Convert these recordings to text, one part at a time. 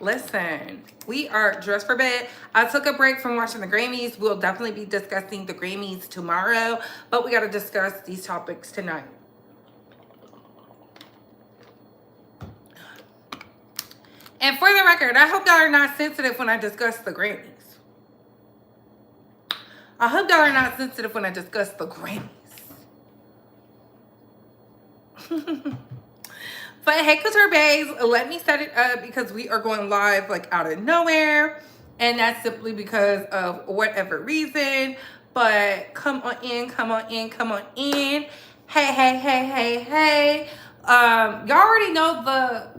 listen, we are dressed for bed. I took a break from watching the Grammys. We'll definitely be discussing the Grammys tomorrow, but we got to discuss these topics tonight. And for the record, I hope y'all are not sensitive when I discuss the Grammys. I hope y'all are not sensitive when I discuss the Grammys. But hey, Couture Bays, let me set it up because we are going live like out of nowhere. And that's simply because of whatever reason. But come on in, come on in, come on in. Hey, hey, hey, hey, hey. Y'all already know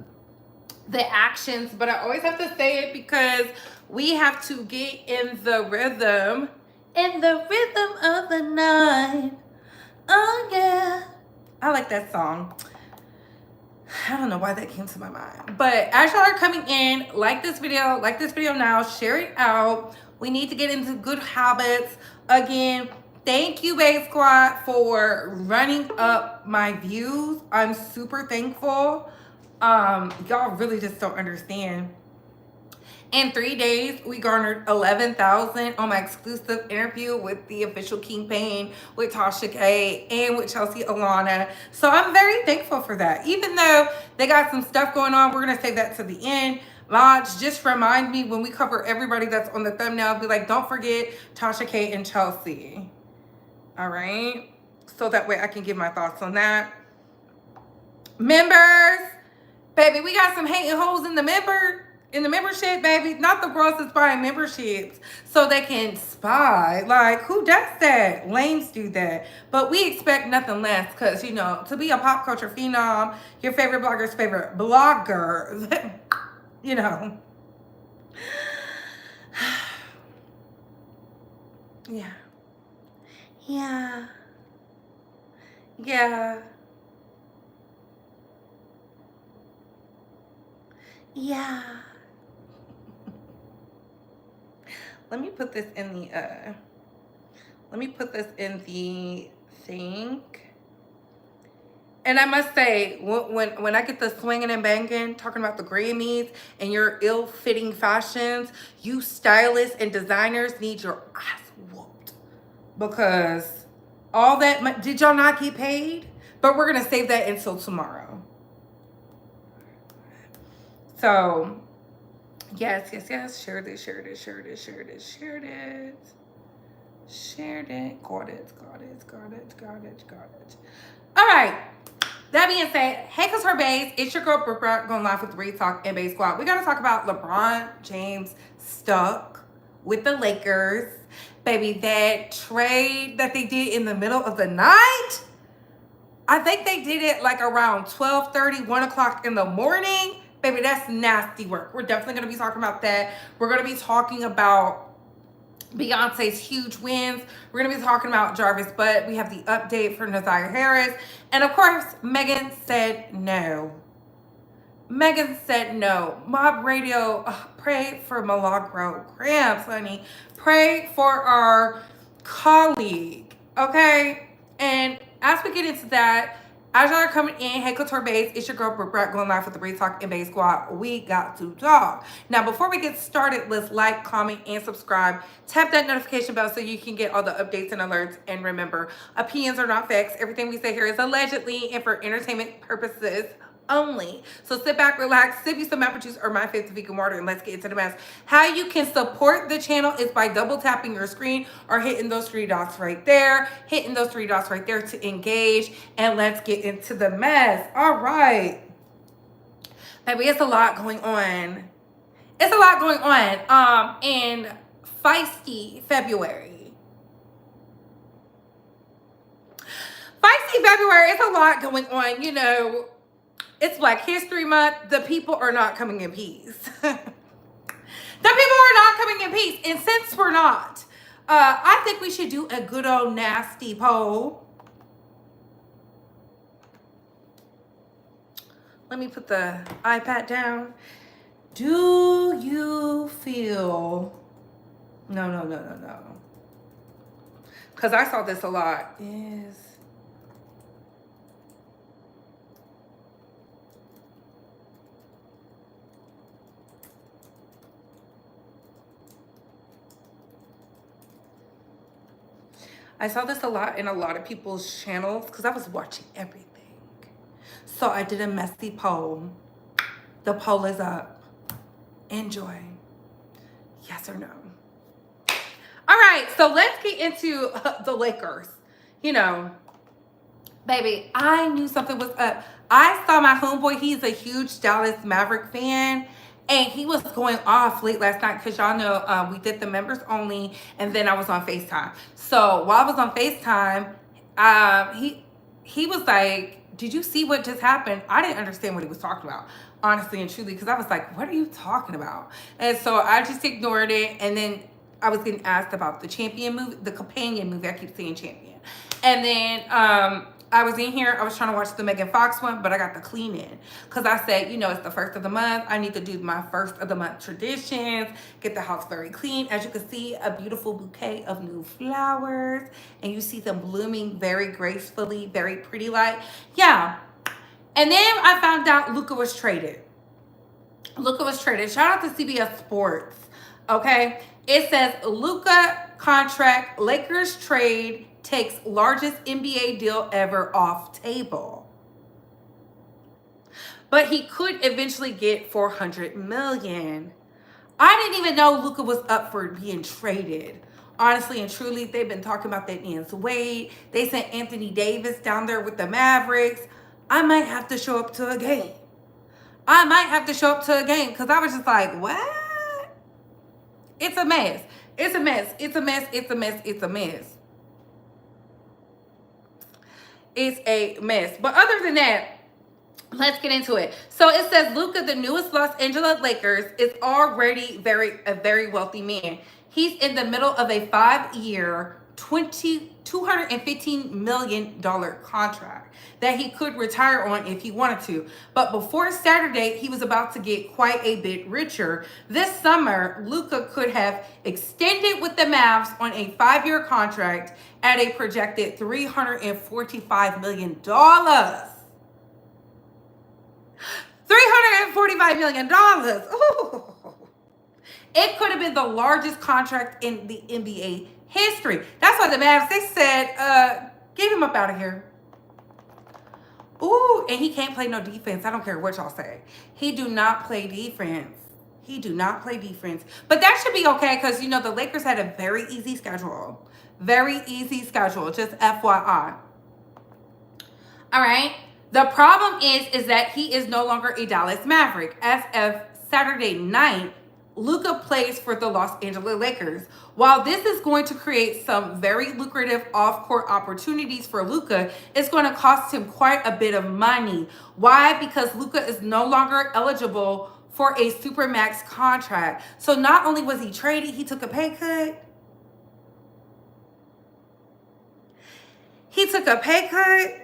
the actions, but I always have to say it because we have to get in the rhythm. In the rhythm of the night. Oh yeah. I like that song. I don't know why that came to my mind. But as y'all are coming in, like this video now, share it out. We need to get into good habits. Again, thank you, Babe Squad, for running up my views. I'm super thankful. Y'all really just don't understand. In 3 days, we garnered 11,000 on my exclusive interview with the official Kingpin, with Tasha K and with Chelsea Alana. So I'm very thankful for that. Even though they got some stuff going on, we're going to save that to the end. Mods, just remind me when we cover everybody that's on the thumbnail, be like, don't forget Tasha K and Chelsea. All right? So that way I can give my thoughts on that. Members, baby, we got some hating hoes in the membership, baby. Not the girls that's buying memberships so they can spy. Like, who does that? Lames do that. But we expect nothing less because, you know, to be a pop culture phenom, your favorite blogger's favorite blogger, you know. Yeah. Yeah. Yeah. Yeah. Let me put this in the thing. And I must say, when I get the swinging and banging, talking about the Grammys and your ill-fitting fashions, you stylists and designers need your ass whooped. Because all that, did y'all not get paid? But we're going to save that until tomorrow. So, yes. Share this. Shared it. Got it. All right. That being said, hey, Couture Bays, it's your girl, Brooke, going live with the Reed Talk and Bays Squad. We got to talk about LeBron James stuck with the Lakers. Baby, that trade that they did in the middle of the night, I think they did it like around 12:30, 1 o'clock in the morning. Baby, that's nasty work. We're definitely going to be talking about that. We're going to be talking about Beyonce's huge wins. We're going to be talking about Jarvis Butts. We have the update for Naziah Harris. And of course, Megan said no. Mob Radio, pray for Milagro. Gramz, honey. Pray for our colleague. Okay? And as we get into that, as y'all are coming in, hey, Couture Bays, it's your girl, Brooke, going live with the Reed Talk and Bays Squad. We got to talk. Now, before we get started, let's like, comment, and subscribe. Tap that notification bell so you can get all the updates and alerts. And remember, opinions are not facts. Everything we say here is allegedly and for entertainment purposes only. So sit back, relax, sip you some apple juice or my favorite vegan water, and let's get into the mess. How you can support the channel is by double tapping your screen or hitting those 3 dots right there. To engage, and let's get into the mess. All right. Baby, it's a lot going on. In feisty February. It's a lot going on, you know. It's Black History Month. The people are not coming in peace. And since we're not, I think we should do a good old nasty poll. Let me put the iPad down. Do you feel... No. Because I saw this a lot. I saw this a lot in a lot of people's channels because I was watching everything. So I did a messy poll. The poll is up. Enjoy. Yes or no? All right, so let's get into the Lakers. You know, baby, I knew something was up. I saw my homeboy. He's a huge Dallas Maverick fan. And he was going off late last night because y'all know we did the members only. And then I was on FaceTime. So while I was on FaceTime, he was like, did you see what just happened? I didn't understand what he was talking about, honestly and truly, because I was like, what are you talking about? And so I just ignored it. And then I was getting asked about the Champion movie, the companion movie. I keep saying Champion. And then I was in here. I was trying to watch the Megan Fox one, but I got the clean in. Because I said, you know, it's the first of the month. I need to do my first of the month traditions. Get the house very clean. As you can see, a beautiful bouquet of new flowers. And you see them blooming very gracefully, very pretty like. Yeah. And then I found out Luka was traded. Luka was traded. Shout out to CBS Sports. Okay. It says Luka contract, Lakers trade takes largest NBA deal ever off table. But he could eventually get $400 million. I didn't even know Luka was up for being traded. Honestly and truly, they've been talking about that Nan's Wade. They sent Anthony Davis down there with the Mavericks. I might have to show up to a game. I might have to show up to a game because I was just like, what? It's a mess. It's a mess. It's a mess. It's a mess. It's a mess. It's a mess. But other than that, let's get into it. So it says Luka, the newest Los Angeles Lakers, is already a very wealthy man. He's in the middle of a 5-year, $215 million contract that he could retire on if he wanted to. But before Saturday, he was about to get quite a bit richer. This summer, Luka could have extended with the Mavs on a 5-year contract at a projected $345 million. $345 million. Ooh. It could have been the largest contract in the NBA history. That's why the Mavs, they said, get him up out of here. Ooh, and he can't play no defense. I don't care what y'all say. He do not play defense. He do not play defense. But that should be okay because, you know, the Lakers had a very easy schedule. Very easy schedule, just FYI. All right. The problem is that he is no longer a Dallas Maverick. As of Saturday night, Luka plays for the Los Angeles Lakers. While this is going to create some very lucrative off-court opportunities for Luka, it's going to cost him quite a bit of money. Why? Because Luka is no longer eligible for a Supermax contract. So not only was he traded, he took a pay cut. He took a pay cut.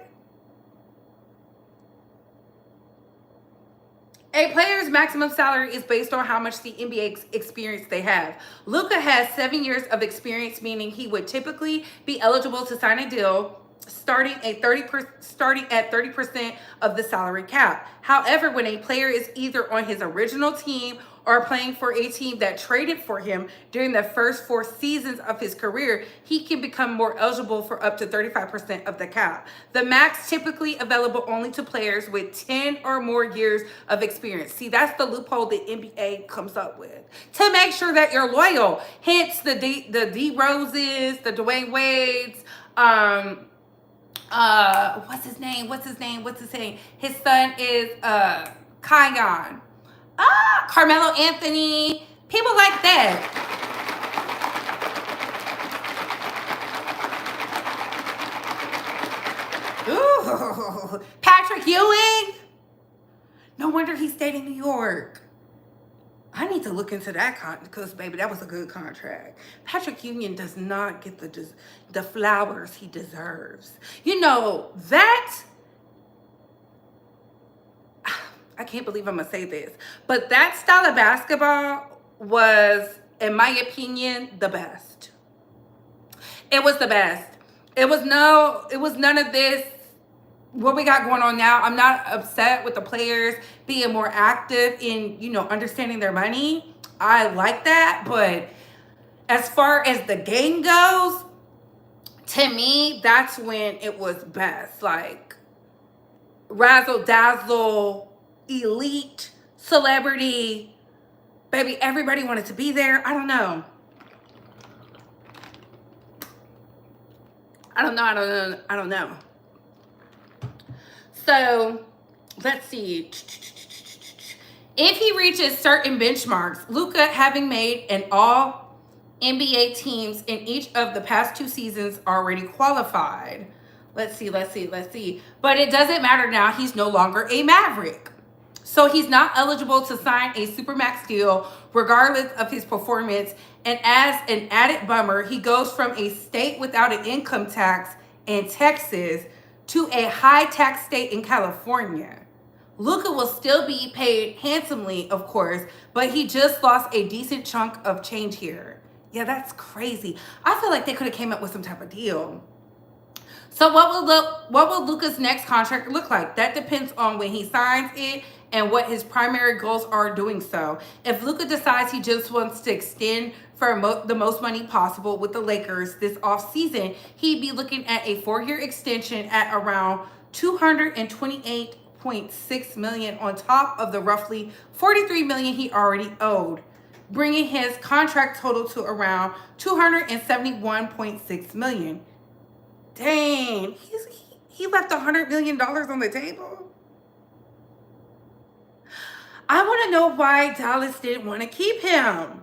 A player's maximum salary is based on how much the NBA experience they have. Luka has 7 years of experience, meaning he would typically be eligible to sign a deal starting at 30% of the salary cap. However, when a player is either on his original team or playing for a team that traded for him during the first 4 seasons of his career, he can become more eligible for up to 35% of the cap. The max typically available only to players with 10 or more years of experience. See, that's the loophole the NBA comes up with to make sure that you're loyal. Hence the D Roses, the Dwayne Wades, what's his name? His son is Kion. Carmelo Anthony, people like that. Ooh, Patrick Ewing. No wonder he stayed in New York. I need to look into that because, baby, that was a good contract. Patrick Ewing does not get the flowers he deserves. You know, that... I can't believe I'm going to say this. But that style of basketball was, in my opinion, the best. It was the best. It was none of this, what we got going on now. I'm not upset with the players being more active in, you know, understanding their money. I like that. But as far as the game goes, To me, that's when it was best. Like, razzle dazzle, elite, celebrity. Baby, everybody wanted to be there. I don't know. I don't know. So, let's see. If he reaches certain benchmarks, Luka, having made an all NBA teams in each of the past 2 seasons, already qualified. Let's see. But it doesn't matter now. He's no longer a Maverick. So he's not eligible to sign a Supermax deal regardless of his performance. And as an added bummer, he goes from a state without an income tax in Texas to a high tax state in California. Luka will still be paid handsomely, of course, but he just lost a decent chunk of change here. Yeah, that's crazy. I feel like they could have came up with some type of deal. So what will Luka's next contract look like? That depends on when he signs it and what his primary goals are doing so. If Luka decides he just wants to extend for the most money possible with the Lakers this offseason, he'd be looking at a 4-year extension at around $228.6 million on top of the roughly $43 million he already owed, bringing his contract total to around $271.6 million. Dang, he left $100 million on the table. I want to know why Dallas didn't want to keep him.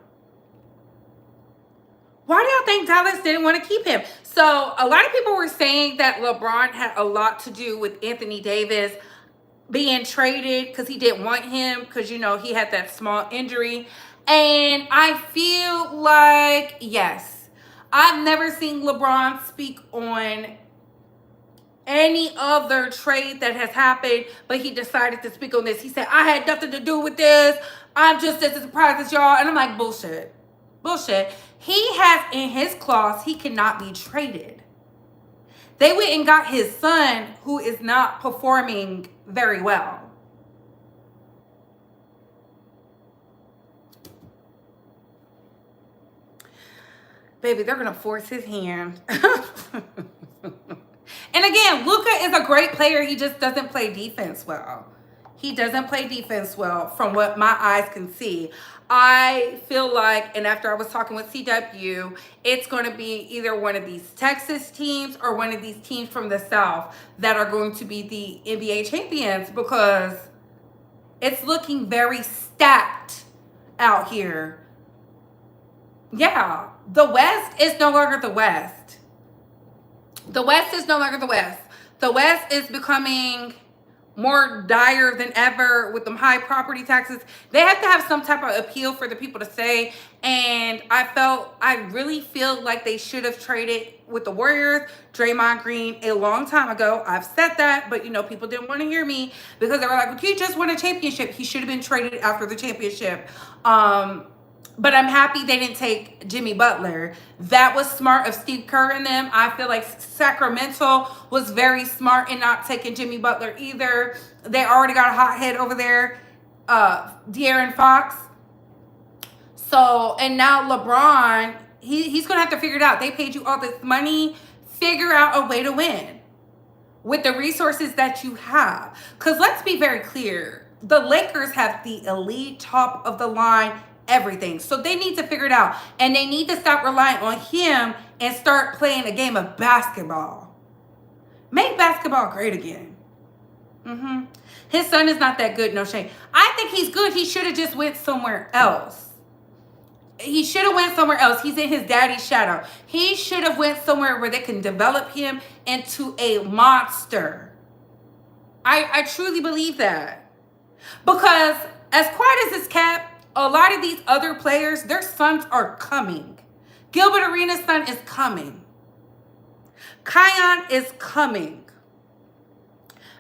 Why do y'all think Dallas didn't want to keep him? So a lot of people were saying that LeBron had a lot to do with Anthony Davis being traded because he didn't want him because, you know, he had that small injury. And I feel like, yes, I've never seen LeBron speak on any other trade that has happened, but he decided to speak on this. He said, I had nothing to do with this. I'm just as surprised as y'all. And I'm like, bullshit. Bullshit. He has in his clause, he cannot be traded. They went and got his son, who is not performing very well. Baby, they're going to force his hand. And again, Luka is a great player. He just doesn't play defense well. He doesn't play defense well from what my eyes can see. I feel like, and after I was talking with CW, it's going to be either one of these Texas teams or one of these teams from the South that are going to be the NBA champions, because it's looking very stacked out here. Yeah, the West is no longer the West. The West is no longer the West. The West is becoming more dire than ever with them high property taxes. They have to have some type of appeal for the people to stay. And I really feel like they should have traded with the Warriors, Draymond Green, a long time ago. I've said that, but you know, people didn't want to hear me because they were like, well, he just won a championship. He should have been traded after the championship. But I'm happy they didn't take Jimmy Butler. That was smart of Steve Kerr and them. I feel like Sacramento was very smart in not taking Jimmy Butler either. They already got a hothead over there, De'Aaron Fox. So, and now LeBron, he's going to have to figure it out. They paid you all this money. Figure out a way to win with the resources that you have. Because let's be very clear. The Lakers have the elite, top of the line everything. So they need to figure it out. And they need to stop relying on him and start playing a game of basketball. Make basketball great again. His son is not that good, no shame. I think he's good. He should have just went somewhere else. He should have went somewhere else. He's in his daddy's shadow. He should have went somewhere where they can develop him into a monster. I truly believe that. Because as quiet as it's kept, a lot of these other players, their sons are coming. Gilbert Arenas' son is coming. Kion is coming.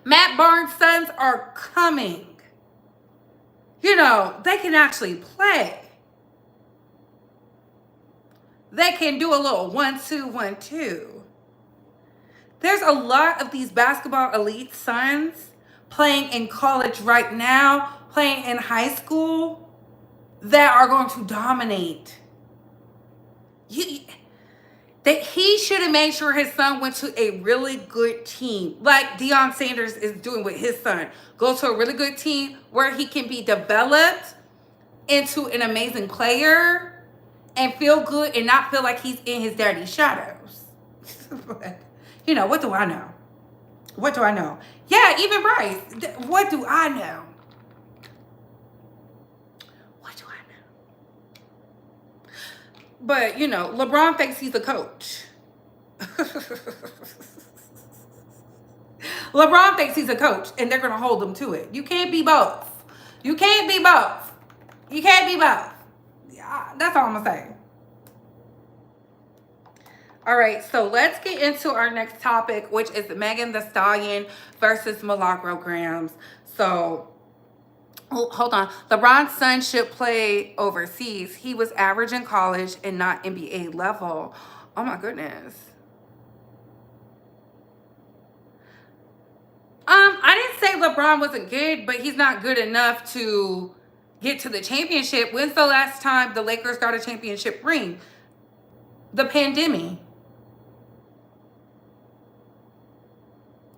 Matt Barnes' sons are coming. You know, they can actually play. They can do a little 1-2, 1-2. There's a lot of these basketball elite sons playing in college right now, playing in high school, that are going to dominate. They that he should have made sure his son went to a really good team, like Deion Sanders is doing with his son. Go to a really good team where he can be developed into an amazing player and feel good and not feel like he's in his daddy's shadows. But, you know, what do I know? What do I know? Yeah, even Bryce. What do I know? What do I know? But, you know, LeBron thinks he's a coach. LeBron thinks he's a coach, and they're going to hold him to it. You can't be both. You can't be both. You can't be both. Yeah, that's all I'm going to say. All right, so let's get into our next topic, which is Megan Thee Stallion versus Milagro Gramz. So, hold on. LeBron's son should play overseas. He was average in college and not NBA level. Oh my goodness. I didn't say LeBron wasn't good, but he's not good enough to get to the championship. When's the last time the Lakers got a championship ring? The pandemic.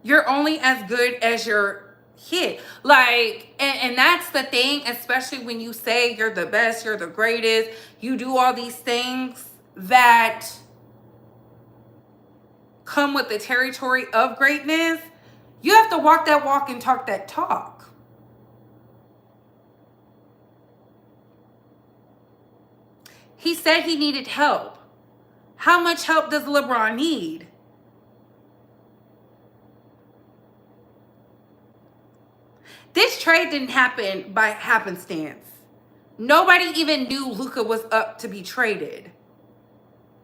You're only as good as your hit. Like, and that's the thing, especially when you say you're the best, you're the greatest, you do all these things that come with the territory of greatness. You have to walk that walk and talk that talk. He said he needed help. How much help does LeBron need? This trade didn't happen by happenstance. Nobody even knew Luka was up to be traded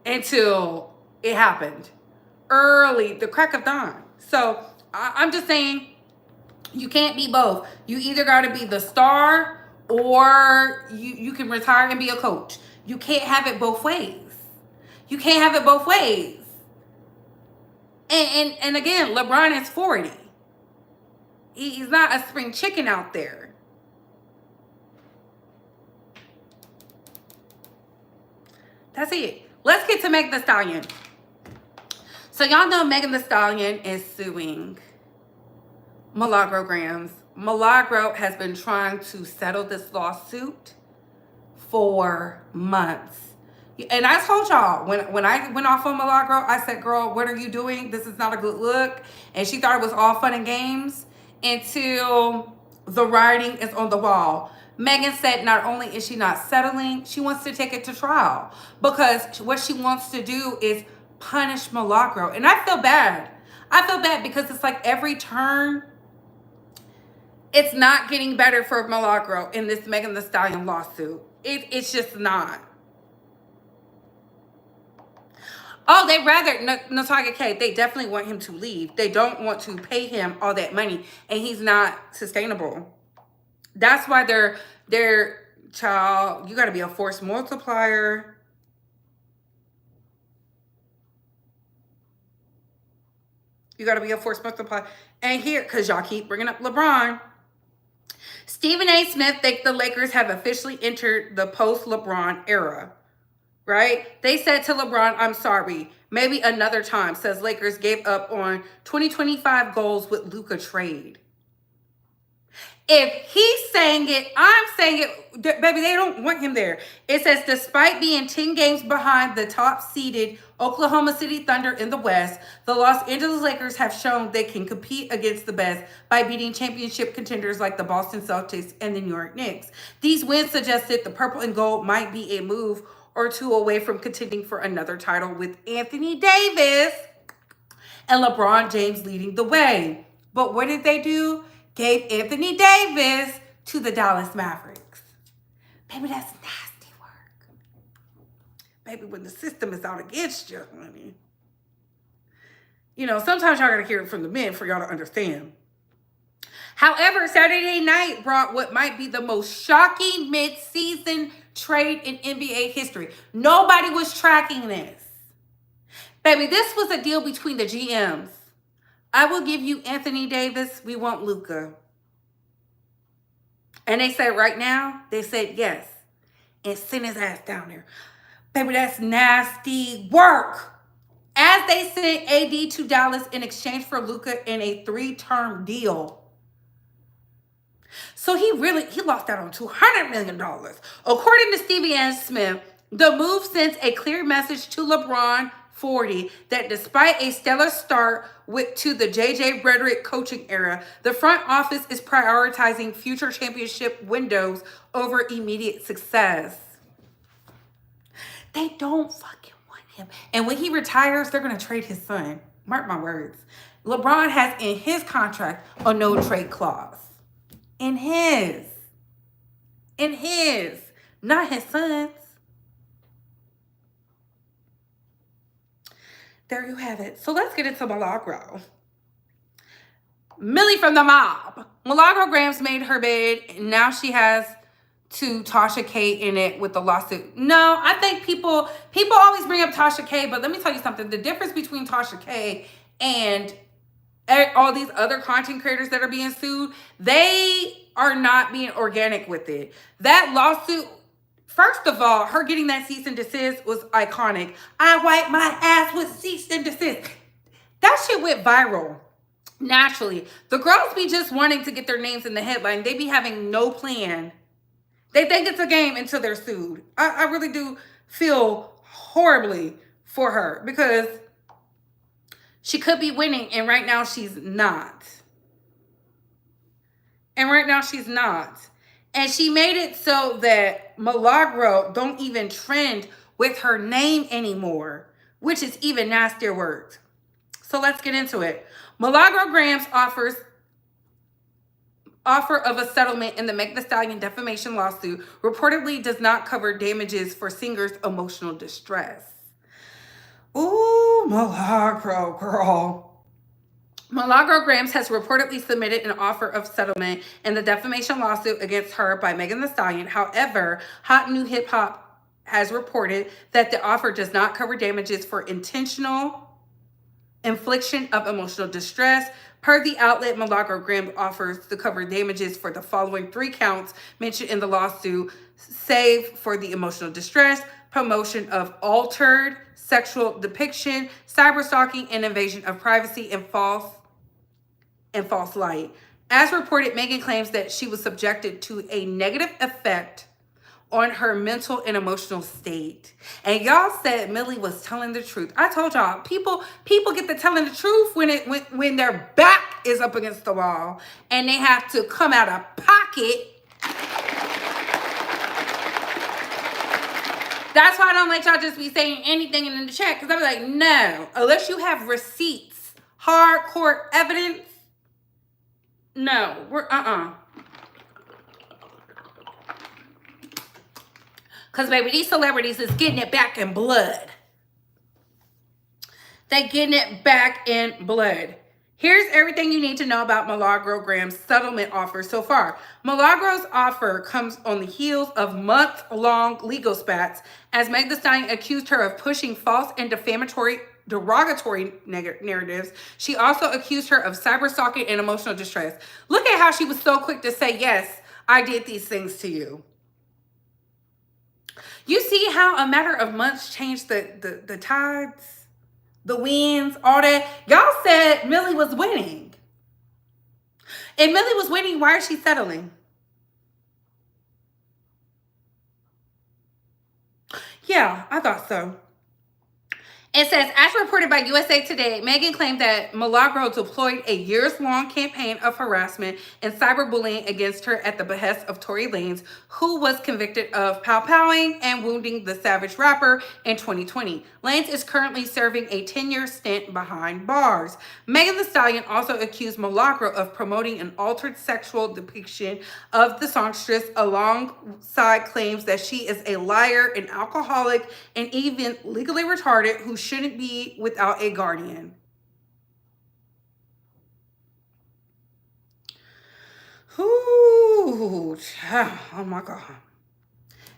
until it happened. Early, the crack of dawn. So I'm just saying, you can't be both. You either got to be the star or you can retire and be a coach. You can't have it both ways. You can't have it both ways. And again, LeBron is 40. He's not a spring chicken out there. That's it. Let's get to Megan Thee Stallion. So y'all know Megan Thee Stallion is suing Milagro Gramz. Milagro has been trying to settle this lawsuit for months. And I told y'all, when I went off on Milagro, I said, girl, what are you doing? This is not a good look. And she thought it was all fun and games until the writing is on the wall. Megan said not only is she not settling, she wants to take it to trial because what she wants to do is punish Milagro. And I feel bad. I feel bad because it's like every turn, it's not getting better for Milagro in this Megan Thee Stallion lawsuit. It's just not. Oh, they rather, Naziah K, they definitely want him to leave. They don't want to pay him all that money, and he's not sustainable. That's why they're child, you got to be a force multiplier. You got to be a force multiplier. And here, because y'all keep bringing up LeBron, Stephen A. Smith thinks the Lakers have officially entered the post-LeBron era. Right? They said to LeBron, I'm sorry, maybe another time, says Lakers gave up on 2025 goals with Luka trade. If he's saying it, I'm saying it, baby, they don't want him there. It says, despite being 10 games behind the top-seeded Oklahoma City Thunder in the West, the Los Angeles Lakers have shown they can compete against the best by beating championship contenders like the Boston Celtics and the New York Knicks. These wins suggested the purple and gold might be a move or two away from contending for another title with Anthony Davis and LeBron James leading the way. But what did they do? Gave Anthony Davis to the Dallas Mavericks. Baby, that's nasty work. Baby, when the system is out against you, honey. You know, sometimes y'all gotta hear it from the men for y'all to understand. However, Saturday night brought what might be the most shocking mid-season trade in NBA history. Nobody was tracking this. Baby, this was a deal between the GMs. I will give you Anthony Davis. We want Luka. And they said right now, they said yes. And send his ass down there. Baby, that's nasty work. as they sent AD to Dallas in exchange for Luka in a 3-term deal. So he lost out on $200 million. According to Stevie Ann Smith, the move sends a clear message to LeBron 40 that despite a stellar start to the JJ Redick coaching era, the front office is prioritizing future championship windows over immediate success. They don't fucking want him. And when he retires, they're going to trade his son. Mark my words. LeBron has in his contract a no trade clause. In his. Not his son's. There you have it. So let's get into Milagro. Millie from the mob. Milagro Gramz made her bid. And now she has to Tasha K in it with the lawsuit. No, I think people always bring up Tasha K, but let me tell you something. The difference between Tasha K and all these other content creators that are being sued, they are not being organic with it. That lawsuit, first of all, her getting that cease and desist was iconic. I wipe my ass with cease and desist. That shit went viral. Naturally. The girls be just wanting to get their names in the headline. They be having no plan. They think it's a game until they're sued. I really do feel horribly for her because she could be winning and right now she's not. And she made it so that Milagro don't even trend with her name anymore, which is even nastier words. So let's get into it. Milagro Gramz offer of a settlement in the Meg Thee Stallion defamation lawsuit reportedly does not cover damages for singer's emotional distress. Ooh, Milagro, girl. Milagro Gramz has reportedly submitted an offer of settlement in the defamation lawsuit against her by Megan Thee Stallion. However, Hot New Hip Hop has reported that the offer does not cover damages for intentional infliction of emotional distress. Per the outlet, Milagro Gramz offers to cover damages for the following 3 counts mentioned in the lawsuit, save for the emotional distress, promotion of altered sexual depiction, cyber stalking, and invasion of privacy and false light. As reported, Megan claims that she was subjected to a negative effect on her mental and emotional state. And y'all said Millie was telling the truth. I told y'all, people get to telling the truth when their back is up against the wall and they have to come out of pocket. That's why I don't let y'all just be saying anything in the chat, because I'm like, no, unless you have receipts, hardcore evidence, no, Because, baby, these celebrities is getting it back in blood. They getting it back in blood. Here's everything you need to know about Milagro Gramz' settlement offer so far. Milagro's offer comes on the heels of month-long legal spats as Meg Thee Stallion accused her of pushing false and derogatory narratives. She also accused her of cyber stalking and emotional distress. Look at how she was so quick to say, yes, I did these things to you. You see how a matter of months changed the tides, the winds, all that? Y'all said Millie was winning. If Millie was winning, why is she settling? Yeah, I thought so. It says, as reported by USA Today, Megan claimed that Milagro deployed a years-long campaign of harassment and cyberbullying against her at the behest of Tory Lanez, who was convicted of pow-powing and wounding the Savage rapper in 2020. Lanez is currently serving a 10-year stint behind bars. Megan Thee Stallion also accused Milagro of promoting an altered sexual depiction of the songstress, alongside claims that she is a liar, an alcoholic, and even legally retarded who shouldn't be without a guardian. Ooh, oh my God.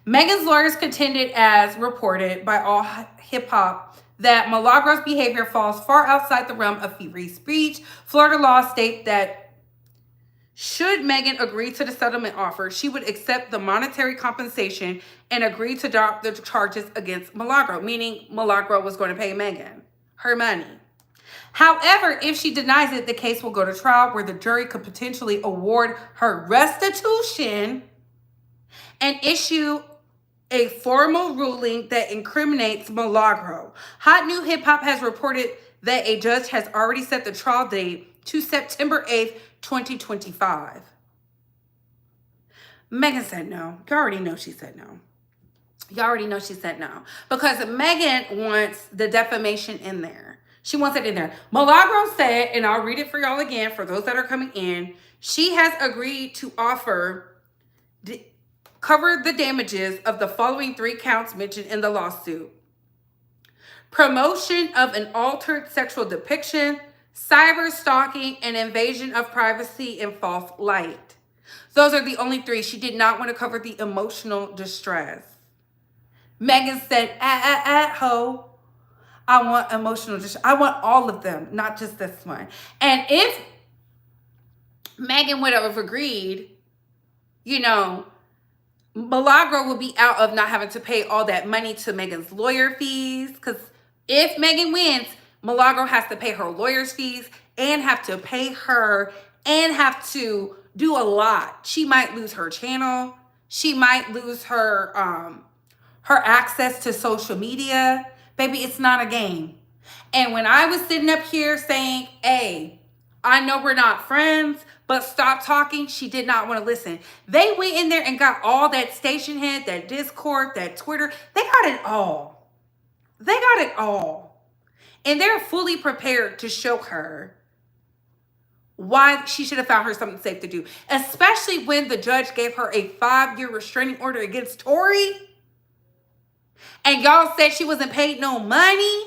Megan's lawyers contended, as reported by All Hip Hop, that Milagro's behavior falls far outside the realm of free speech. Florida law states that should Megan agree to the settlement offer, she would accept the monetary compensation and agree to drop the charges against Milagro, meaning Milagro was going to pay Megan. her money. However, if she denies it, the case will go to trial where the jury could potentially award her restitution and issue a formal ruling that incriminates Milagro. Hot New Hip Hop has reported that a judge has already set the trial date to September 8th, 2025. Megan said no. You already know she said no. You already know she said no. Because Megan wants the defamation in there. She wants it in there. Milagro said, and I'll read it for y'all again for those that are coming in, she has agreed to cover the damages of the following 3 counts mentioned in the lawsuit: promotion of an altered sexual depiction, cyber stalking, and invasion of privacy in false light. Those are the only 3. She did not want to cover the emotional distress. Megan said, ho, I want emotional distress. I want all of them, not just this one. And if Megan would have agreed, you know, Milagro will be out of not having to pay all that money to Megan's lawyer fees. Because if Megan wins, Milagro has to pay her lawyer's fees and have to pay her and have to do a lot. She might lose her channel. She might lose her her access to social media. Baby, it's not a game. And when I was sitting up here saying, hey, I know we're not friends, but stop talking, she did not want to listen. They went in there and got all that station head, that Discord, that Twitter. They got it all. They got it all. And they're fully prepared to show her why she should have found her something safe to do. Especially when the judge gave her a 5-year restraining order against Tory. And y'all said she wasn't paid no money.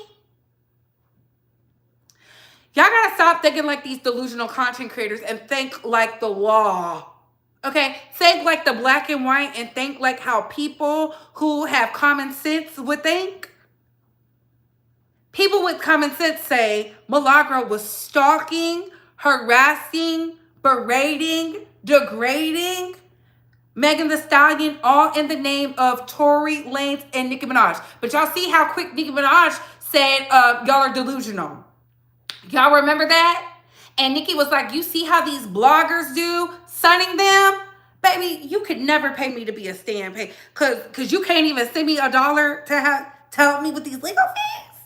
Y'all gotta stop thinking like these delusional content creators and think like the law. Okay? Think like the black and white and think like how people who have common sense would think. People with common sense say Milagro was stalking, harassing, berating, degrading Megan Thee Stallion, all in the name of Tory Lanez and Nicki Minaj. But y'all see how quick Nicki Minaj said y'all are delusional. Y'all remember that? And Nicki was like, you see how these bloggers do, sunning them? Baby, you could never pay me to be a stand pay. Cause you can't even send me $1 to help me with these legal fees.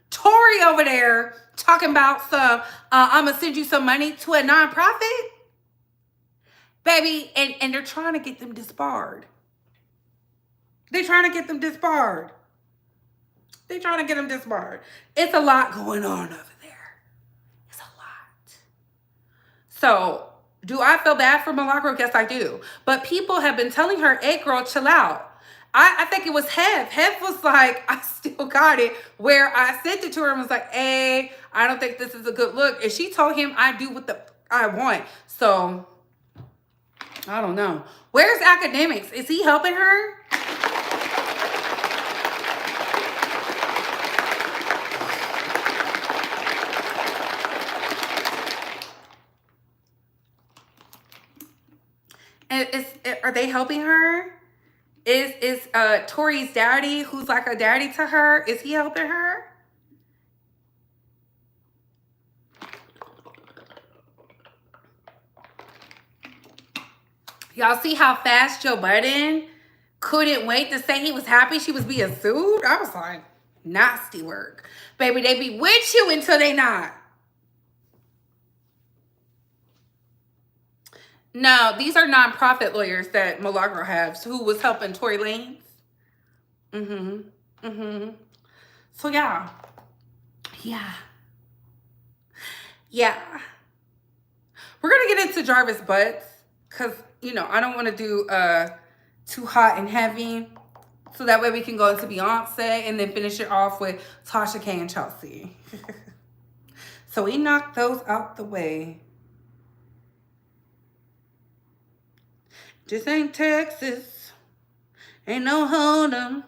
Tory over there talking about some, I'm gonna send you some money to a nonprofit. Baby, and they're trying to get them disbarred. They're trying to get them disbarred. They're trying to get them disbarred. It's a lot going on over there. It's a lot. So, do I feel bad for Milagro? Yes, I do. But people have been telling her, hey, girl, chill out. I think it was Hev. Hev was like, I still got it. Where I sent it to her and was like, hey, I don't think this is a good look. And she told him, I do what I want. So, I don't know. Where's Academics? Is he helping her? Are they helping her? Is Tori's daddy, who's like a daddy to her, is he helping her? Y'all see how fast Joe Budden couldn't wait to say he was happy she was being sued? I was like, nasty work. Baby, they be with you until they not. No, these are nonprofit lawyers that Milagro has who was helping Tory Lanez. So, yeah. We're going to get into Jarvis Butts because, you know, I don't want to do too hot and heavy. So that way we can go into Beyonce and then finish it off with Tasha K and Chelsea. So we knocked those out the way. This ain't Texas. Ain't no hold 'em.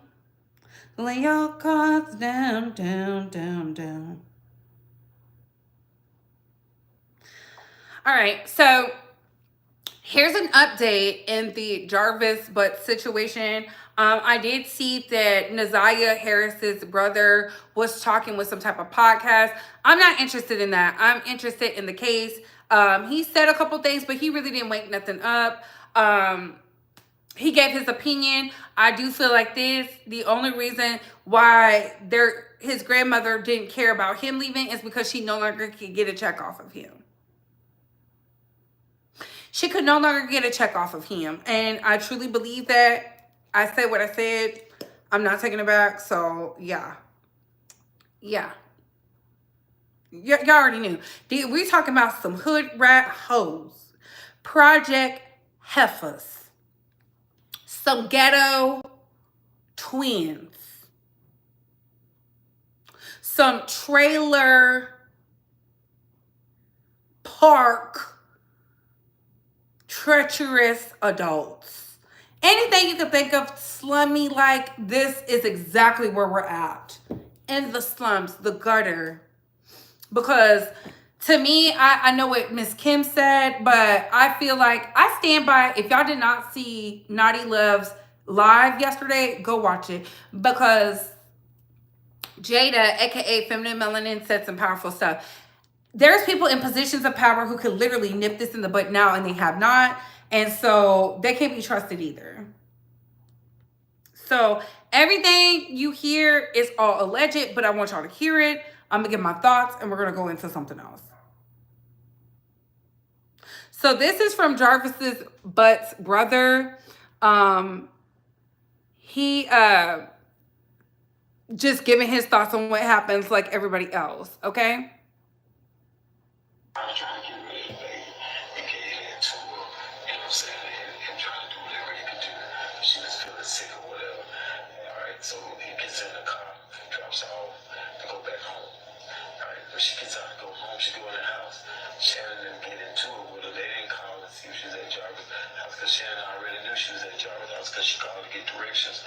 Lay your cards down, down, down, down. All right, so Here's an update in the Jarvis Butts situation. I did see that Naziah Harris's brother was talking with some type of podcast. I'm not interested in that. I'm interested in the case. He said a couple things, but he really didn't wake nothing up. He gave his opinion. I do feel like the only reason why his grandmother didn't care about him leaving is because she no longer could get a check off of him. She could no longer get a check off of him. And I truly believe that. I said what I said. I'm not taking it back. So, yeah. Yeah. Y'all already knew. We talking about some hood rat hoes. Project heifers. Some ghetto twins. Some trailer park treacherous adults. Anything you can think of slummy like, this is exactly where we're at. In the slums, the gutter. Because to me, I know what Miss Kim said, but I feel like I stand by. If y'all did not see Naughty Love's live yesterday, go watch it. Because Jada, aka Feminine Melanin, said some powerful stuff. There's people in positions of power who could literally nip this in the butt now, and they have not. And so they can't be trusted either. So everything you hear is all alleged, but I want y'all to hear it. I'm going to give my thoughts, and we're going to go into something else. So this is from Jarvis's Butts' brother. He just giving his thoughts on what happens like everybody else, okay? I'm trying to get rid of the baby and get into her, you know what I'm saying, and trying to do whatever he could do. She was feeling sick or whatever. Alright, so he gets in the car, drops her off to go back home. Alright, when she gets out to go home, she go in the house. Shannon didn't get into it with her. They didn't call to see if she was at Jarvis' house because Shannon already knew she was at Jarvis' house because she called to get directions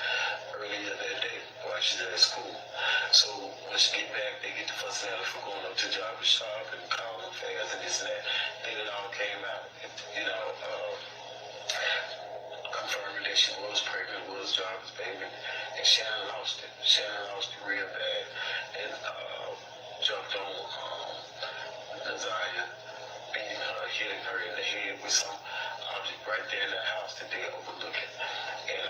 earlier that day while she's at school. So when she get back, they get the fussing at her for going up to Jarvis' shop and calling them fast and this and that. Then it all came out, you know, confirming that she was pregnant, was Jarvis' baby, and Shannon lost it. Shannon lost it real bad and jumped on Naziah, beating her, hitting her in the head with some object right there in the house that they overlooking, and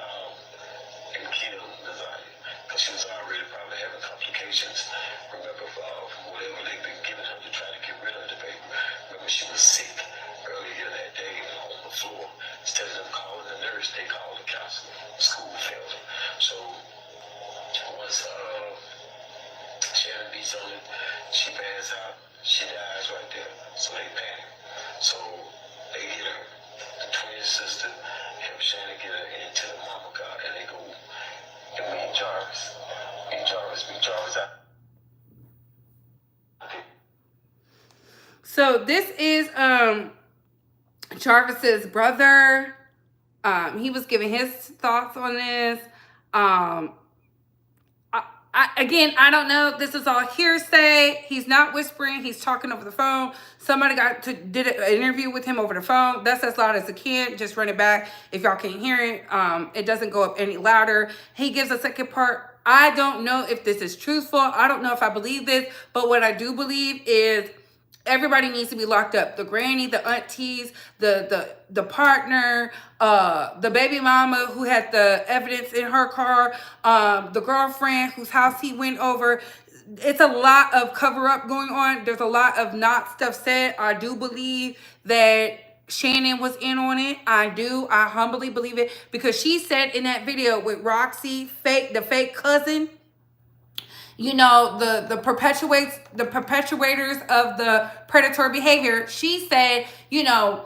killed Naziah because she was already probably having complications. Remember, from whatever they've been giving her to try to get rid of the baby. Remember, she was sick earlier that day on the floor. Instead of them calling the nurse, they called the counselor. The school failed her. So once Shannon beats on it, she passes out. She dies right there. So they panic. So they get her. The twin sister help Shannon get her into the mama car, and they go and meet Jarvis. Meet Jarvis out. So this is Jarvis's brother. He was giving his thoughts on this. Again, I don't know. This is all hearsay. He's not whispering. He's talking over the phone. Somebody did an interview with him over the phone. That's as loud as it can. Just run it back if y'all can't hear it. It doesn't go up any louder. He gives a second part. I don't know if this is truthful. I don't know if I believe this. But what I do believe is everybody needs to be locked up. The granny, the aunties, the partner, the baby mama who had the evidence in her car, the girlfriend whose house he went over. It's a lot of cover up going on. There's a lot of not stuff said. I do believe that Shannon was in on it. I do. I humbly believe it because she said in that video with Roxy, the fake cousin, you know, the perpetuators of the predatory behavior. She said, you know,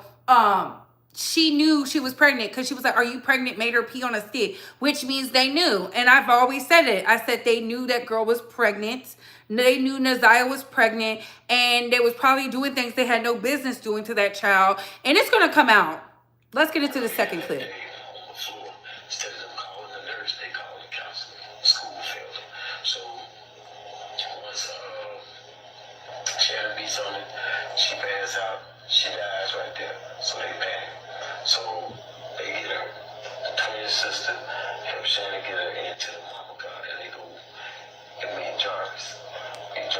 she knew she was pregnant because she was like, "Are you pregnant?" Made her pee on a stick, which means they knew. And I've always said it. I said they knew that girl was pregnant. They knew Naziah was pregnant, and they was probably doing things they had no business doing to that child. And it's gonna come out. Let's get into the second clip. Shannon beats on it, she passes out, she dies right there. So they panic. So they get her, the twin sister, help Shannon get her into the mama god, and they go and meet Jarvis. Meet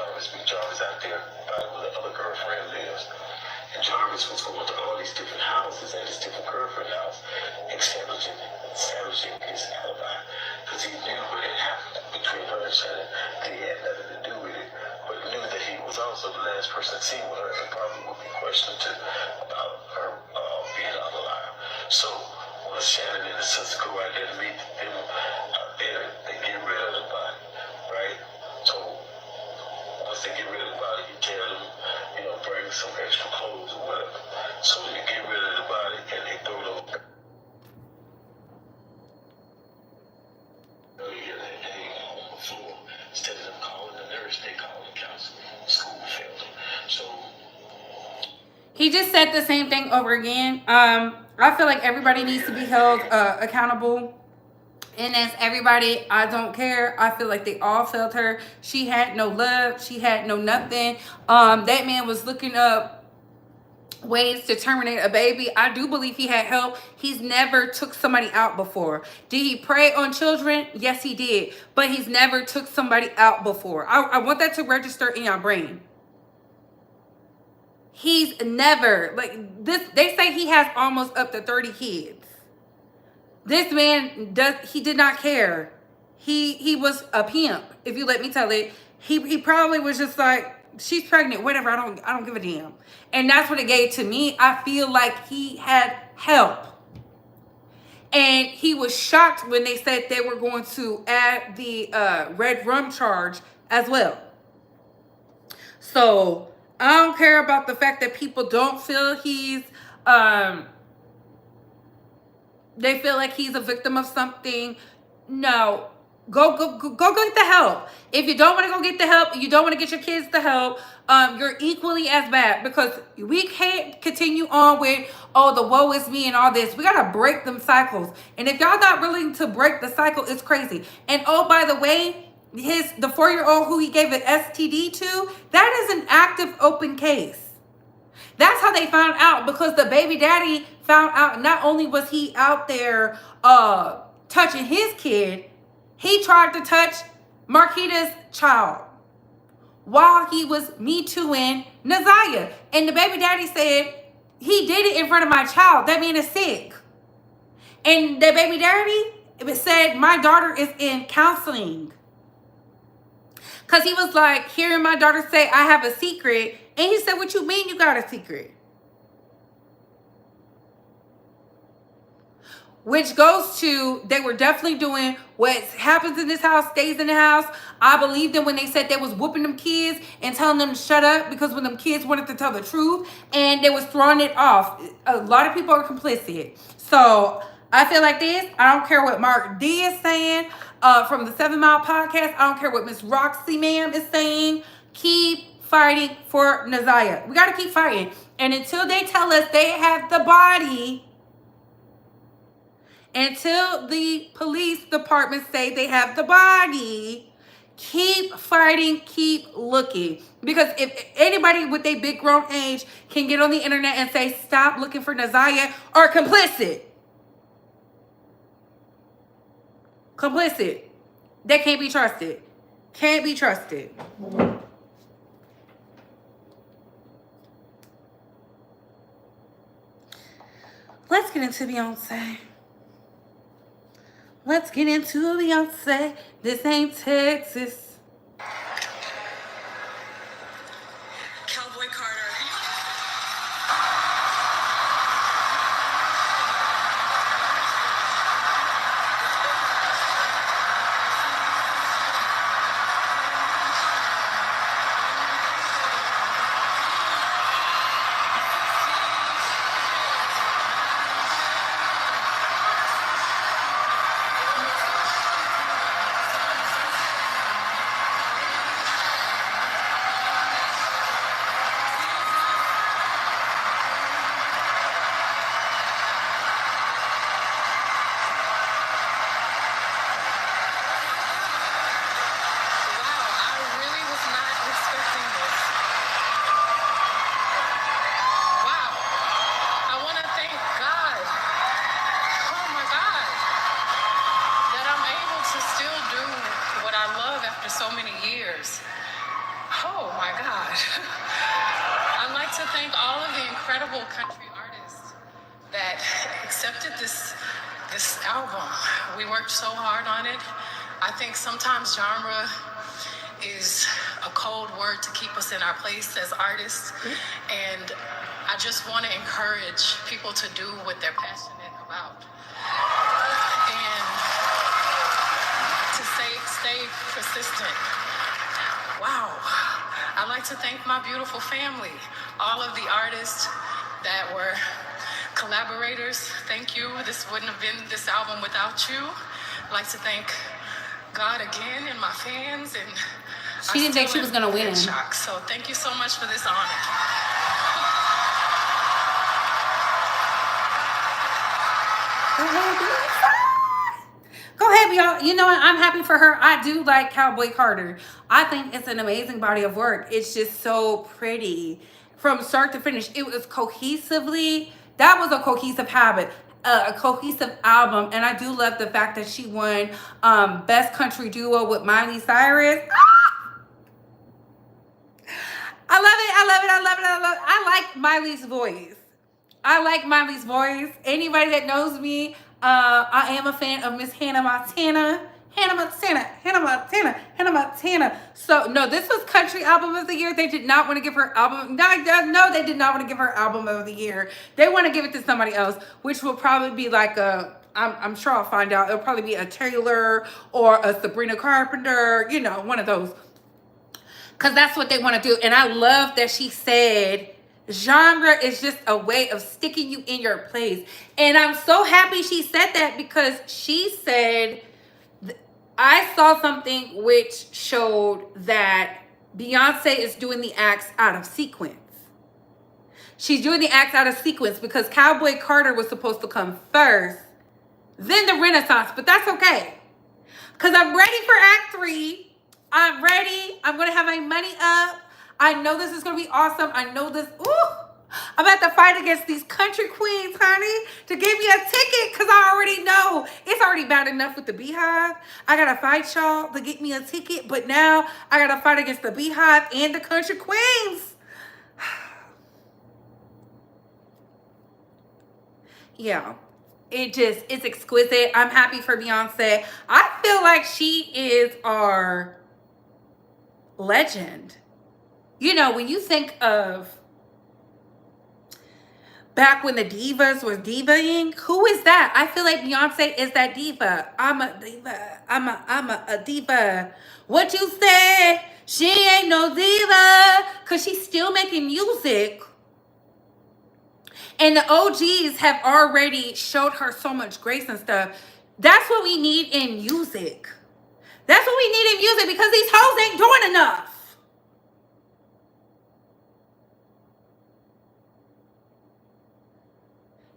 Jarvis out there by where the other girlfriend lives. And Jarvis was going to all these different houses at his different girlfriend house, establishing his alibi. Because he knew what had happened between her and Shannon. He had nothing to do with it, but knew that he was also the last person seen with her and probably would be questioned too about her being alive. So once Shannon and his sister go out there to meet them out there, they get rid of the body, right? So once they get rid of the body, you tell them, bring some extra clothes or whatever. So you get rid of the body and they throw those. On the floor. Instead of them calling the nurse, they call the counselor. School failed them. So he just said the same thing over again. I feel like everybody needs to be held accountable. And as everybody, I don't care. I feel like they all felt her. She had no love. She had no nothing. That man was looking up ways to terminate a baby. I do believe he had help. He's never took somebody out before. Did he prey on children? Yes, he did. But he's never took somebody out before. I want that to register in your brain. He's never, like this, they say he has almost up to 30 kids. This man he did not care. He was a pimp, if you let me tell it. He probably was just like, she's pregnant, whatever, I don't give a damn. And that's what it gave to me. I feel like he had help. And he was shocked when they said they were going to add the red rum charge as well. So I don't care about the fact that people don't feel he's they feel like he's a victim of something. No, go get the help. If you don't want to go get the help, you don't want to get your kids the help, you're equally as bad, because we can't continue on with, oh, the woe is me and all this. We got to break them cycles. And if y'all not willing to break the cycle, it's crazy. And oh, by the way, the 4-year-old who he gave an STD to, that is an active open case. That's how they found out, because the baby daddy found out not only was he out there touching his kid, he tried to touch Marquita's child while he was Me Tooing Naziah. And the baby daddy said, he did it in front of my child. That man is sick. And the baby daddy said, my daughter is in counseling. Because he was like, hearing my daughter say, I have a secret. And he said, what you mean you got a secret? Which goes to, they were definitely doing what happens in this house stays in the house. I believe them when they said they was whooping them kids and telling them to shut up, because when them kids wanted to tell the truth and they was throwing it off. A lot of people are complicit. So I feel like this. I don't care what Mark D is saying from the 7 Mile podcast. I don't care what Miss Roxy ma'am is saying. Keep fighting for Naziah. We got to keep fighting. And until they tell us they have the body, until the police department say they have the body, keep fighting, keep looking. Because if anybody with a big grown age can get on the internet and say, stop looking for Naziah, are complicit. Complicit. They can't be trusted. Can't be trusted. Let's get into Beyonce. Let's get into Beyonce. This ain't Texas. Cowboy Carter. to still do what I love after so many years. Oh my God. I'd like to thank all of the incredible country artists that accepted this album. We worked so hard on it. I think sometimes genre is a cold word to keep us in our place as artists. And I just want to encourage people to do what they're passionate about. And to stay persistent. Wow. I'd like to thank my beautiful family, all of the artists that were collaborators. Thank you. This wouldn't have been this album without you. I'd like to thank God again and my fans. And she didn't think she was going to win. Shock. So thank you so much for this honor. Go ahead, y'all. You know what? I'm happy for her. I do like Cowboy Carter. I think it's an amazing body of work. It's just so pretty from start to finish. It was cohesively, that was a cohesive habit, a cohesive album. And I do love the fact that she won Best Country Duo with Miley Cyrus. I love it. I love it. I love it. I love it. I like Miley's voice. I like Miley's voice. Anybody that knows me, I am a fan of Miss Hannah Montana. Hannah Montana, Hannah Montana, Hannah Montana. So, no, this was Country Album of the Year. They did not want to give her album. No, they did not want to give her Album of the Year. They want to give it to somebody else, which will probably be like a, I'm sure I'll find out. It'll probably be a Taylor or a Sabrina Carpenter, you know, one of those. Because that's what they want to do. And I love that she said, genre is just a way of sticking you in your place. And I'm so happy she said that, because she said, I saw something which showed that Beyonce is doing the acts out of sequence. She's doing the acts out of sequence because Cowboy Carter was supposed to come first, then the Renaissance. But that's okay, because I'm ready for Act 3. I'm ready. I'm going to have my money up. I know this is going to be awesome. I know this. Ooh, I'm about to fight against these country queens, honey, to give me a ticket, because I already know it's already bad enough with the Beehive. I got to fight y'all to get me a ticket, but now I got to fight against the Beehive and the country queens. Yeah, it's exquisite. I'm happy for Beyonce. I feel like she is our legend. You know, when you think of back when the divas were divaing, who is that? I feel like Beyonce is that diva. I'm a diva. I'm a diva. What you said? She ain't no diva, because she's still making music. And the OGs have already showed her so much grace and stuff. That's what we need in music. That's what we need in music, because these hoes ain't doing enough.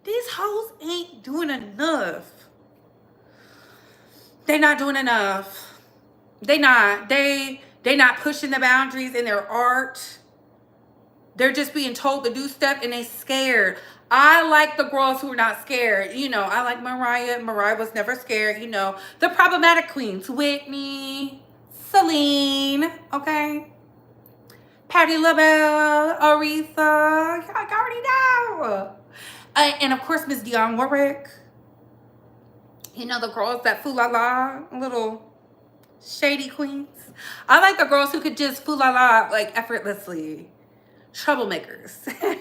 These hoes ain't doing enough. They not doing enough. They not pushing the boundaries in their art. They're just being told to do stuff and they scared. I like the girls who are not scared. You know, I like Mariah. Mariah was never scared. You know, the problematic queens. Whitney, Celine, okay? Patti LaBelle, Aretha. Y'all already know. And of course, Miss Dionne Warwick. You know, the girls that foo-la-la, little shady queens. I like the girls who could just foo-la-la like effortlessly. Troublemakers.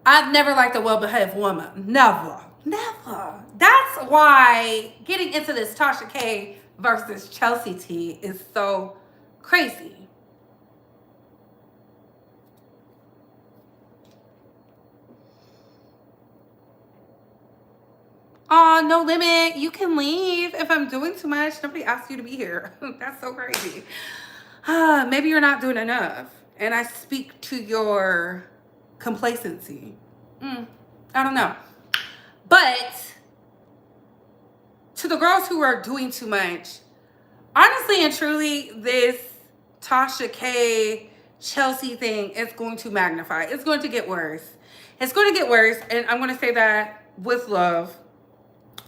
I've never liked a well-behaved woman. Never. Never. That's why getting into this Tasha K versus Chelsea tea is so crazy. Oh, no limit. You can leave if I'm doing too much. Nobody asked you to be here. That's so crazy. Maybe you're not doing enough. And I speak to your complacency. I don't know. But to the girls who are doing too much, honestly and truly, this Tasha K Chelsea thing is going to magnify. It's going to get worse. It's going to get worse. And I'm going to say that with love.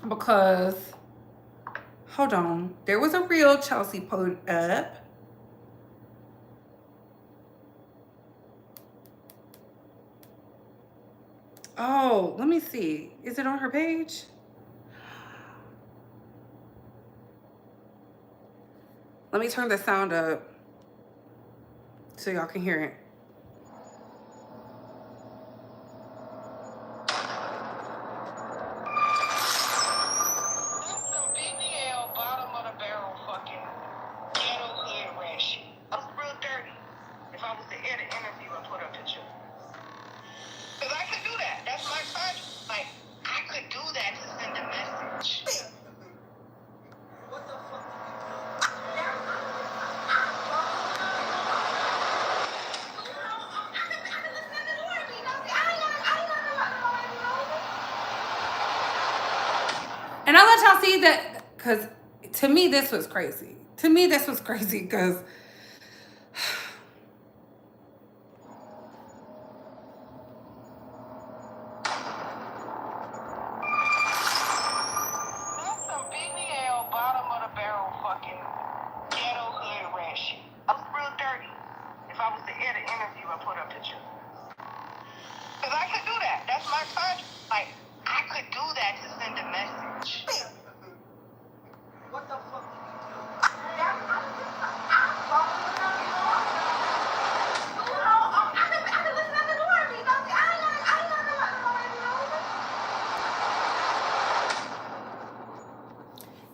Because, Hold on. There was a real Chelsea put up. Oh, let me see. Is it on her page? Let me turn the sound up so y'all can hear it. And I'll let y'all see that, because to me, this was crazy. To me, this was crazy because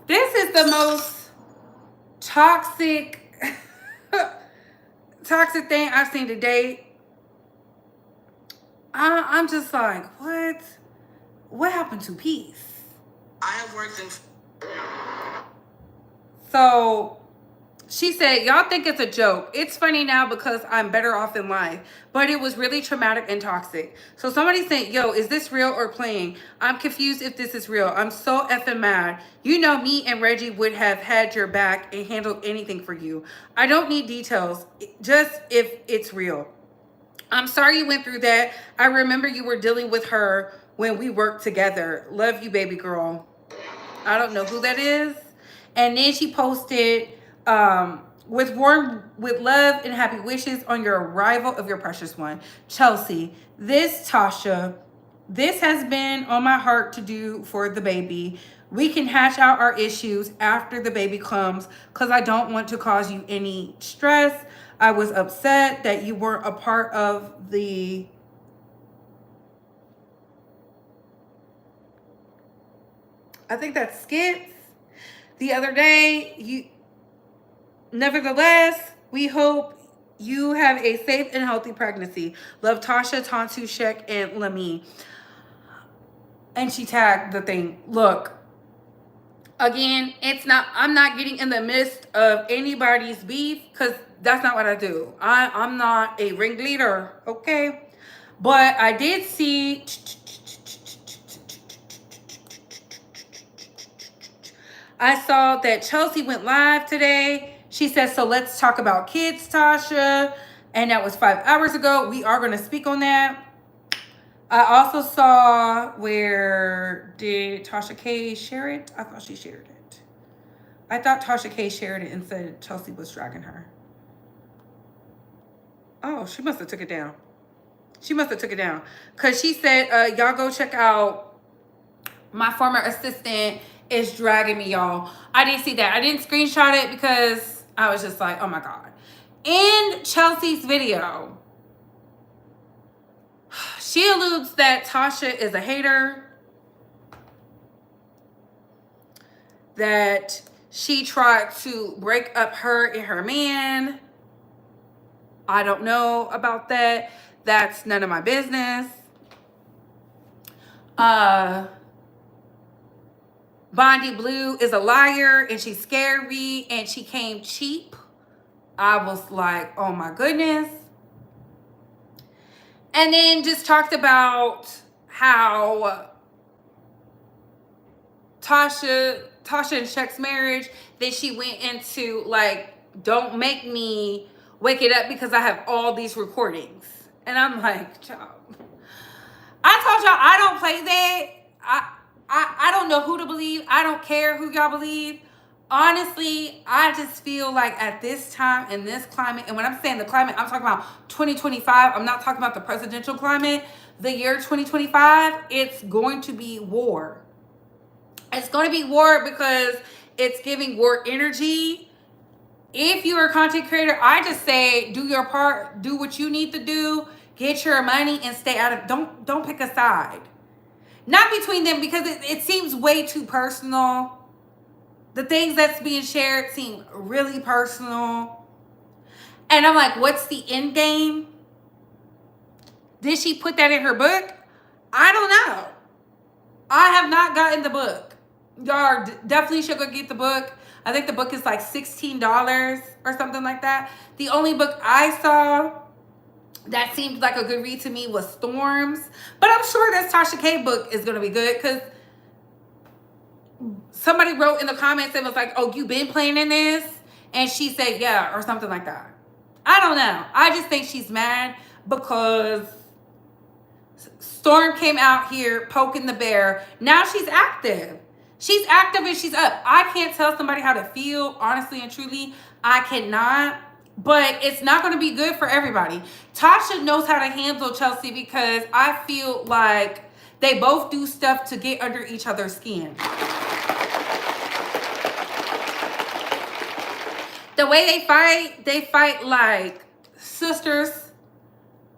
this is the most toxic, toxic thing I've seen to date. I'm just like, what? What happened to peace? I have worked in... So she said, y'all think it's a joke. It's funny now because I'm better off in life. But it was really traumatic and toxic. So somebody said, yo, is this real or playing? I'm confused if this is real. I'm so effing mad. You know, me and Reggie would have had your back and handled anything for you. I don't need details, just if it's real. I'm sorry you went through that. I remember you were dealing with her when we worked together. Love you, baby girl. I don't know who that is. And then she posted, with love and happy wishes on your arrival of your precious one. Chelsea, Tasha, this has been on my heart to do for the baby. We can hash out our issues after the baby comes because I don't want to cause you any stress. I was upset that you weren't a part of the... I think that's skits. The other day, nevertheless, we hope you have a safe and healthy pregnancy. Love, Tasha, Tantu, Shek, and Lami. And she tagged the thing. Look, again, I'm not getting in the midst of anybody's beef because that's not what I do. I'm not a ringleader, okay? But I did see... I saw that Chelsea went live today. She said, so let's talk about kids, Tasha. And that was 5 hours ago. We are going to speak on that. I also saw where did Tasha K share it? I thought she shared it. I thought Tasha K shared it and said Chelsea was dragging her. Oh, she must have took it down. She must have took it down. Because she said, y'all go check out my former assistant is dragging me, y'all. I didn't see that. I didn't screenshot it because I was just like, oh my God. In Chelsea's video, she alludes that Tasha is a hater, that she tried to break up her and her man. I don't know about that. That's none of my business. Bondi Blue is a liar and she's scary and she came cheap. I was like, oh my goodness. And then just talked about how Tasha and Shek's marriage, then she went into like, don't make me wake it up because I have all these recordings. And I'm like, child, I told y'all I don't play that. I don't know who to believe. I don't care who y'all believe. honestly, I just feel like at this time in this climate, and when I'm saying the climate, I'm talking about 2025. I'm not talking about the presidential climate. The year 2025, it's going to be war. It's going to be war because it's giving war energy. If you're a content creator, I just say do your part, do what you need to do, get your money, and stay out of. Don't pick a side. Not between them, because it seems way too personal. The things that's being shared seem really personal. And I'm like, what's the end game? Did she put that in her book? I don't know. I have not gotten the book. Y'all definitely should go get the book. I think the book is like $16 or something like that. The only book I saw that seemed like a good read to me was Storms. But I'm sure this Tasha K book is going to be good, because somebody wrote in the comments and was like, oh, you been planning this? And she said, yeah, or something like that. I don't know. I just think she's mad because Storm came out here poking the bear. Now she's active. She's active and she's up. I can't tell somebody how to feel, honestly and truly. I cannot. But it's not going to be good for everybody. Tasha knows how to handle Chelsea, because I feel like they both do stuff to get under each other's skin. The way they fight like sisters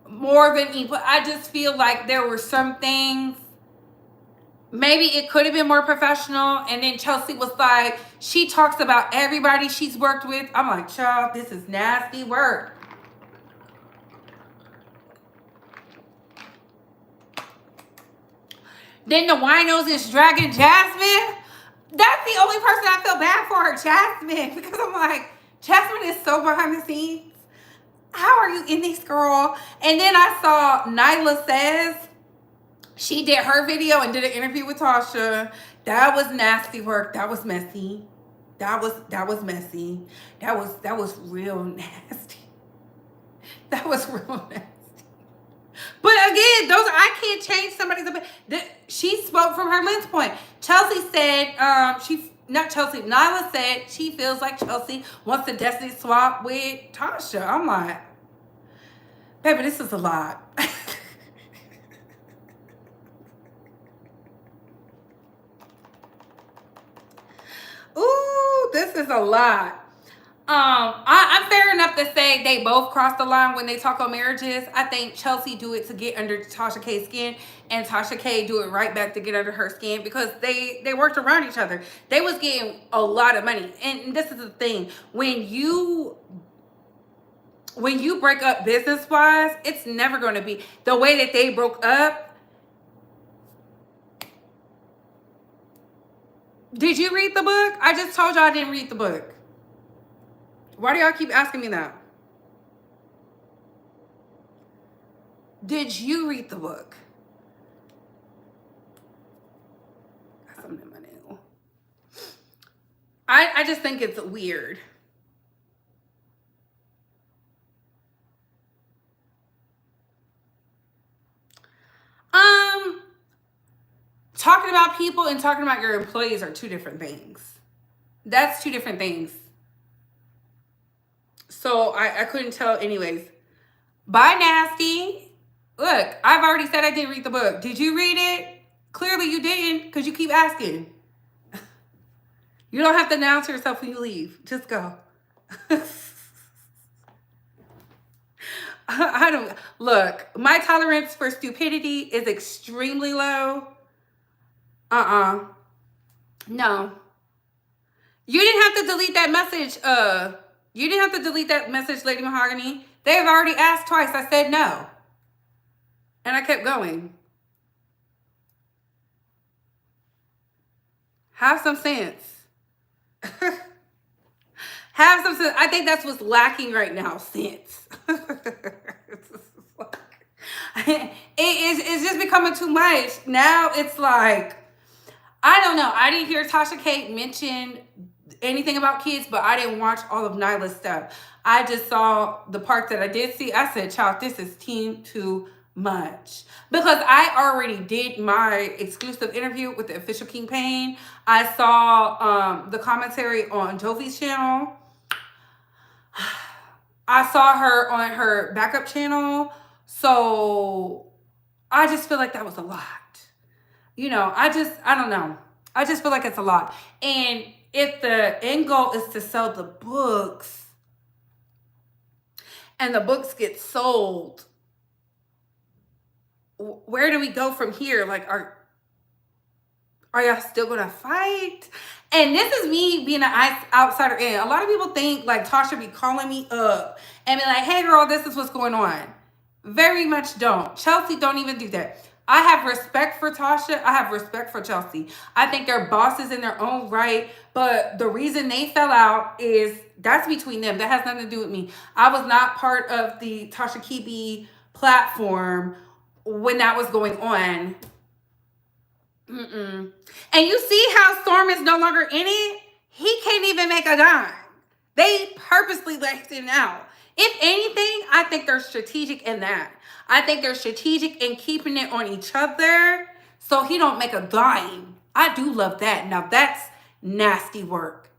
more than equal. I just feel like there were some things, maybe it could have been more professional. And then Chelsea was like, she talks about everybody she's worked with. I'm like, child, this is nasty work. Then the winos is dragging Jasmine. That's the only person I feel bad for, her, Jasmine. Because I'm like, Jasmine is so behind the scenes. How are you in this, girl? And then I saw Nyla Says. She did her video and did an interview with Tasha. That was nasty work. That was messy. That was messy. That was real nasty. That was real nasty. But again, I can't change somebody's opinion. She spoke from her lens point. Chelsea said, Nyla said she feels like Chelsea wants to destiny swap with Tasha. I'm like, baby, this is a lot. Ooh, this is a lot. I'm fair enough to say they both cross the line when they talk on marriages. I think Chelsea do it to get under Tasha K's skin, and Tasha K do it right back to get under her skin, because they worked around each other. They was getting a lot of money. And this is the thing. When you break up business-wise, it's never going to be the way that they broke up. Did you read the book? I just told y'all I didn't read the book. Why do y'all keep asking me that? Did you read the book? Got something in my nail. I just think it's weird. Talking about people and talking about your employees are two different things. That's two different things. So I couldn't tell anyways. Bye, Nasty. Look, I've already said I didn't read the book. Did you read it? Clearly you didn't, because you keep asking. You don't have to announce yourself when you leave. Just go. I don't, look, my tolerance for stupidity is extremely low. No. You didn't have to delete that message. You didn't have to delete that message, Lady Mahogany. They've already asked twice. I said no. And I kept going. Have some sense. Have some sense. I think that's what's lacking right now, sense. It's just becoming too much. Now it's like, I don't know. I didn't hear Tasha K mention anything about kids, but I didn't watch all of Nyla's stuff. I just saw the part that I did see. I said, child, this is teen too much because I already did my exclusive interview with the official Kingpin. I saw the commentary on Jovi's channel. I saw her on her backup channel. So I just feel like that was a lot. You know, I don't know. I just feel like it's a lot. And if the end goal is to sell the books and the books get sold, where do we go from here? Like, are y'all still gonna fight? And this is me being an outsider in. A lot of people think like Tasha be calling me up and be like, hey girl, this is what's going on. Very much don't. Chelsea don't even do that. I have respect for Tasha. I have respect for Chelsea. I think they're bosses in their own right. But the reason they fell out is that's between them. That has nothing to do with me. I was not part of the Tasha K platform when that was going on. And you see how Storm is no longer in it? He can't even make a dime. They purposely left him out. If anything, I think they're strategic in that. I think they're strategic in keeping it on each other so he don't make a dime. I do love that. Now that's nasty work.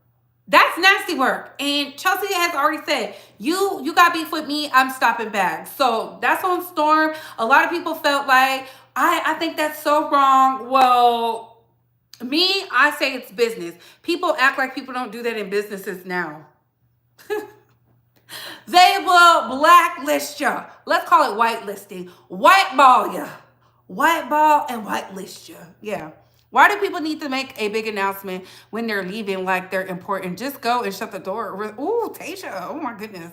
That's nasty work. And Chelsea has already said, you got beef with me, I'm stopping back. So that's on Storm. A lot of people felt like, I think that's so wrong. Well, me, I say it's business. People act like people don't do that in businesses now. They will blacklist you. Let's call it whitelisting. Whiteball you. Whiteball and whitelist you. Yeah. Why do people need to make a big announcement when they're leaving like they're important? Just go and shut the door. Ooh, Tasha. Oh my goodness.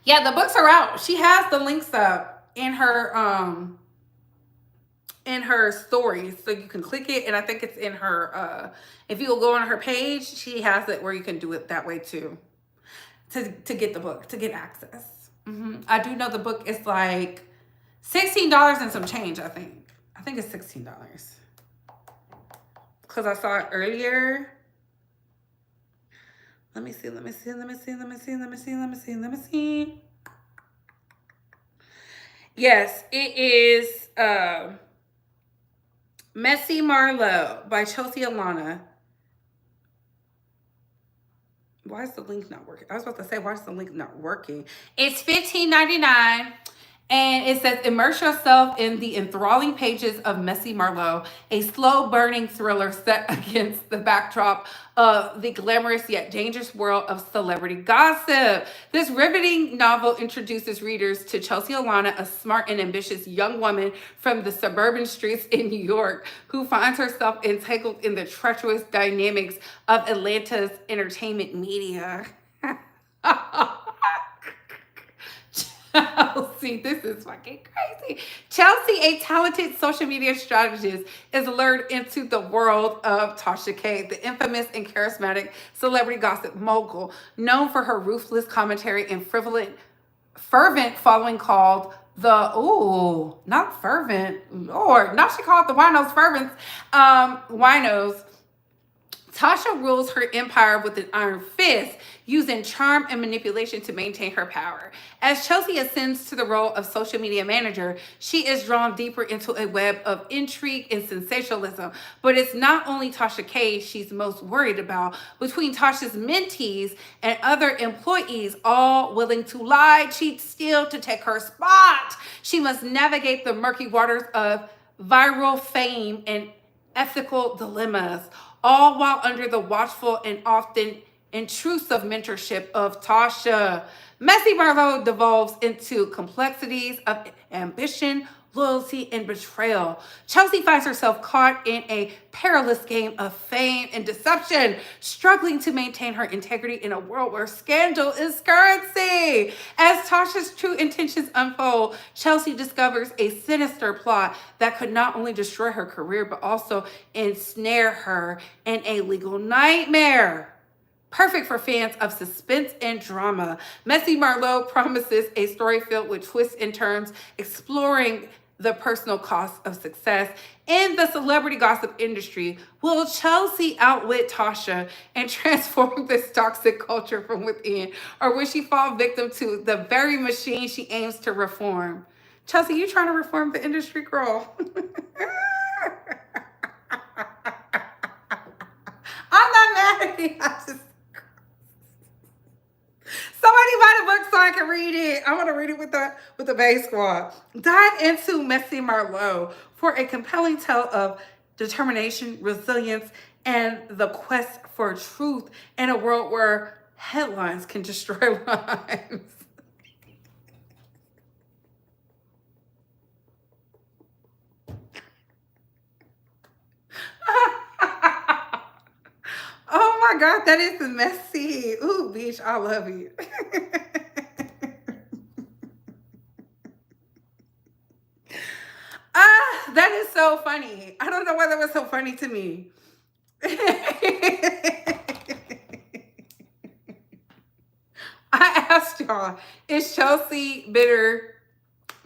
Yeah, the books are out. She has the links up in her stories. So you can click it, and I think it's in her if you'll go on her page, she has it where you can do it that way too. To get the book, to get access. I do know the book is like $16 and some change, I think. I think it's $16. Because I saw it earlier. Let me see. Yes, it is Messy Marlowe by Chelsea Alana. Why is the link not working? I was about to say, why is the link not working? It's $15.99. And it says, immerse yourself in the enthralling pages of Messy Marlowe, a slow-burning thriller set against the backdrop of the glamorous yet dangerous world of celebrity gossip. This riveting novel introduces readers to Chelsea Alana, a smart and ambitious young woman from the suburban streets in New York who finds herself entangled in the treacherous dynamics of Atlanta's entertainment media. Chelsea, this is fucking crazy. Chelsea, a talented social media strategist, is lured into the world of Tasha K, the infamous and charismatic celebrity gossip mogul, known for her ruthless commentary and fervent following called the, not fervent, Lord, now she called the winos fervents, winos. Tasha rules her empire with an iron fist, using charm and manipulation to maintain her power. As Chelsea ascends to the role of social media manager, she is drawn deeper into a web of intrigue and sensationalism. But it's not only Tasha K she's most worried about. Between Tasha's mentees and other employees, all willing to lie, cheat, steal to take her spot, she must navigate the murky waters of viral fame and ethical dilemmas, all while under the watchful and often intrusive mentorship of Tasha. Messy Marlowe devolves into complexities of ambition, loyalty, and betrayal. Chelsea finds herself caught in a perilous game of fame and deception, struggling to maintain her integrity in a world where scandal is currency. As Tasha's true intentions unfold, Chelsea discovers a sinister plot that could not only destroy her career, but also ensnare her in a legal nightmare. Perfect for fans of suspense and drama, Messy Marlowe promises a story filled with twists and turns, exploring the personal cost of success in the celebrity gossip industry. Will Chelsea outwit Tasha and transform this toxic culture from within? Or will she fall victim to the very machine she aims to reform? Chelsea, you trying to reform the industry, girl? I'm not mad at you. Somebody buy the book so I can read it. I want to read it with the Bay Squad. Dive into Messy Marlowe for a compelling tale of determination, resilience, and the quest for truth in a world where headlines can destroy lives. Oh my God, that is messy. Ooh, bitch, I love you. That is so funny. I don't know why that was so funny to me. I asked y'all, is Chelsea bitter?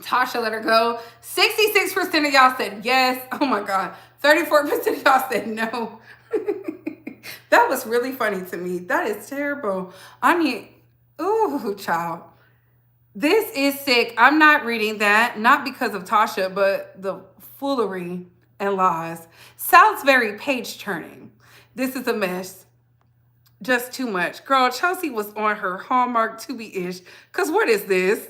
Tasha let her go. 66% of y'all said yes. Oh my God. 34% of y'all said no. That was really funny to me. That is terrible. I mean, ooh, child. This is sick. I'm not reading that. Not because of Tasha, but the foolery and lies. Sounds very page-turning. This is a mess. Just too much. Girl, Chelsea was on her Hallmark Tubi-ish. Because what is this?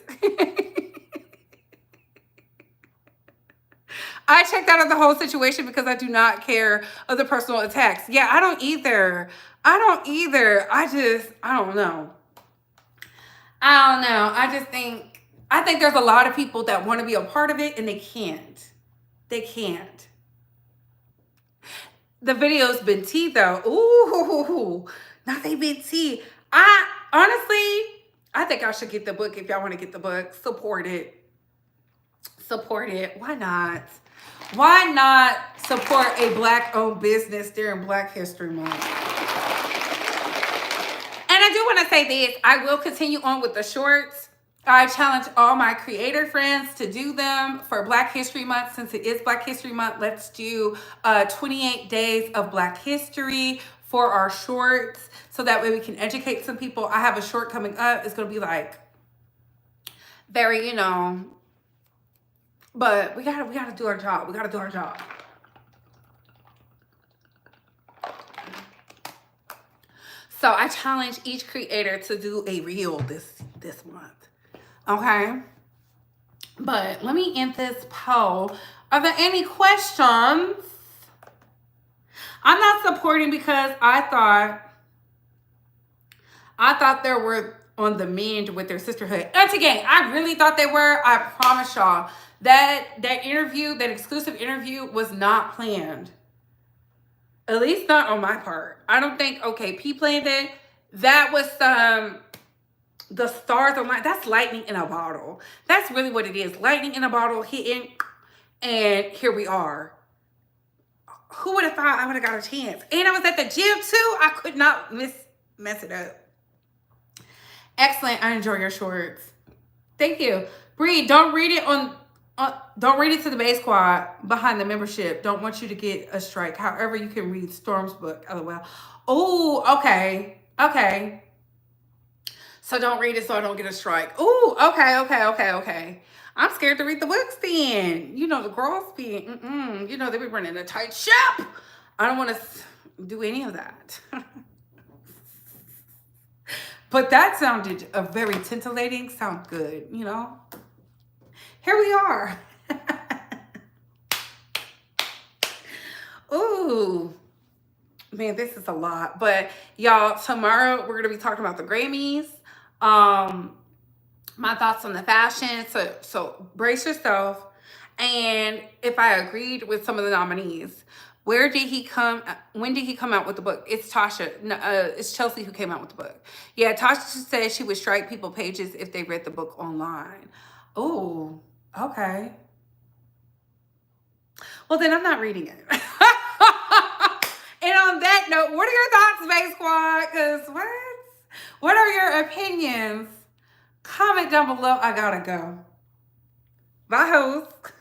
I checked out of the whole situation because I do not care of the personal attacks. Yeah, I don't either. I don't know. I think there's a lot of people that want to be a part of it and they can't. They can't. The video's been tea though. Ooh, nothing been tea. I think I should get the book if y'all want to get the book. Support it. Support it. Why not? Why not support a Black-owned business during Black History Month? And I do want to say this. I will continue on with the shorts. I challenge all my creator friends to do them for Black History Month. Since it is Black History Month, let's do 28 days of Black history for our shorts. So that way we can educate some people. I have a short coming up. It's going to be like very, but we gotta do our job. We gotta do our job. So I challenge each creator to do a reel this month. Okay? But let me end this poll. Are there any questions? I'm not supporting because I thought they were on the mend with their sisterhood. Once again, I really thought they were. I promise y'all. That interview, that exclusive interview was not planned. At least not on my part. I don't think OKP planned it. That was the stars aligned. That's lightning in a bottle. That's really what it is. Lightning in a bottle hitting, and here we are. Who would have thought I would have got a chance? And I was at the gym too. I could not mess it up. Excellent. I enjoy your shorts. Thank you. Bree, don't read it don't read it to the Bay Squad behind the membership. Don't want you to get a strike. However, you can read Storm's book. LOL. Oh, okay. Okay. So don't read it so I don't get a strike. Ooh, okay. I'm scared to read the books then. The girls be, they be running a tight ship. I don't want to do any of that. But that sounded very titillating. Sound good, Here we are. Ooh. Man, this is a lot. But y'all, tomorrow we're going to be talking about the Grammys. My thoughts on the fashion. So brace yourself. And if I agreed with some of the nominees. When did he come out with the book? It's Tasha. No, it's Chelsea who came out with the book. Yeah, Tasha said she would strike people pages if they read the book online. Ooh. Okay. Well, then I'm not reading it. And on that note, what are your thoughts, Bay Squad? Because what are your opinions? Comment down below. I gotta go. Bye, host.